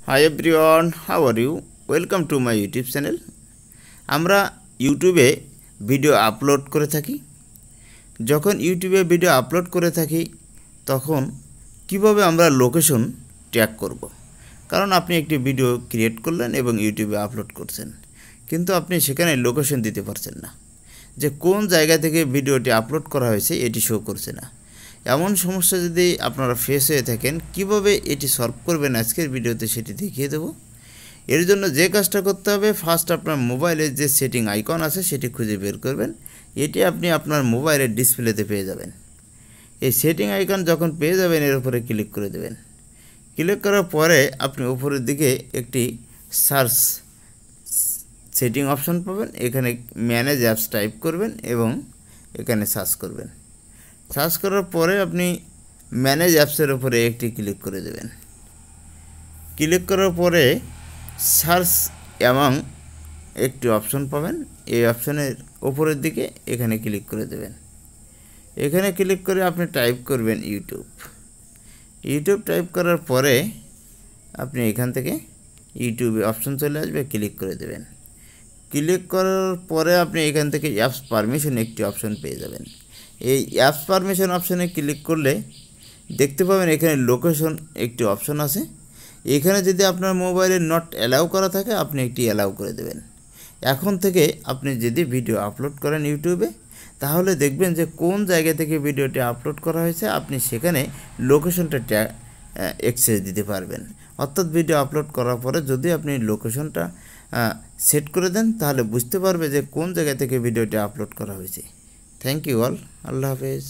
Hi everyone, how are you? Welcome to my YouTube channel. আমরা ইউটিউবে video upload করে থাকি। যখন ইউটিউবে ভিডিও আপলোড করে থাকি তখন কিভাবে আমরা লোকেশন ট্যাগ করব। কারণ আপনি একটি ভিডিও ক্রিয়েট করলেন এবং ইউটিউবে আপলোড করছেন, কিন্তু আপনি সেখানে লোকেশন দিতে পারছেন না, যে কোন জায়গা থেকে ভিডিওটি আপলোড করা হয়েছে এটি শো করছে না। এমন সমস্যা যদি আপনারা ফেস হয়ে থাকেন, কিভাবে এটি সলভ করবেন আজকের ভিডিওতে সেটি দেখিয়ে দেব। এর জন্য যে কাজটা করতে হবে, ফার্স্ট আপনার মোবাইলের যে সেটিং আইকন আছে সেটি খুঁজে বের করবেন। এটি আপনি আপনার মোবাইলের ডিসপ্লেতে পেয়ে যাবেন। এই সেটিং আইকন যখন পেয়ে যাবেন এর উপরে ক্লিক করে দেবেন। ক্লিক করার পরে আপনি উপরের দিকে একটি সার্চ সেটিং অপশন পাবেন। এখানে ম্যানেজ অ্যাপস টাইপ করবেন এবং এখানে সার্চ করবেন। সার্চ করার পরে আপনি ম্যানেজ অ্যাপসের উপরে একটি ক্লিক করে দেবেন। ক্লিক করার পরে সার্চ অ্যামাং একটি অপশন পাবেন। এই অপশনের উপরের দিকে এখানে ক্লিক করে দেবেন। এখানে ক্লিক করে আপনি টাইপ করবেন ইউটিউব টাইপ করার পরে আপনি এখান থেকে ইউটিউবে অপশন চলে আসবে, ক্লিক করে দেবেন। ক্লিক করার পরে আপনি এখান থেকে অ্যাপস পারমিশন একটি অপশন পেয়ে যাবেন। এই অ্যাপস পারমিশন অপশনে ক্লিক করলে দেখতে পাবেন এখানে লোকেশন একটি অপশন আছে। এখানে যদি আপনার মোবাইলে নট অ্যালাউ করা থাকে আপনি একটি অ্যালাউ করে দেবেন। এখন থেকে আপনি যদি ভিডিও আপলোড করেন ইউটিউবে, তাহলে দেখবেন যে কোন জায়গা থেকে ভিডিওটি আপলোড করা হয়েছে আপনি সেখানে লোকেশনটা অ্যাক্সেস দিতে পারবেন। অর্থাৎ ভিডিও আপলোড করার পরে যদি আপনি লোকেশনটা সেট করে দেন তাহলে বুঝতে পারবে যে কোন জায়গা থেকে ভিডিওটি আপলোড করা হয়েছে। Thank you all. আল্লাহ হাফেজ।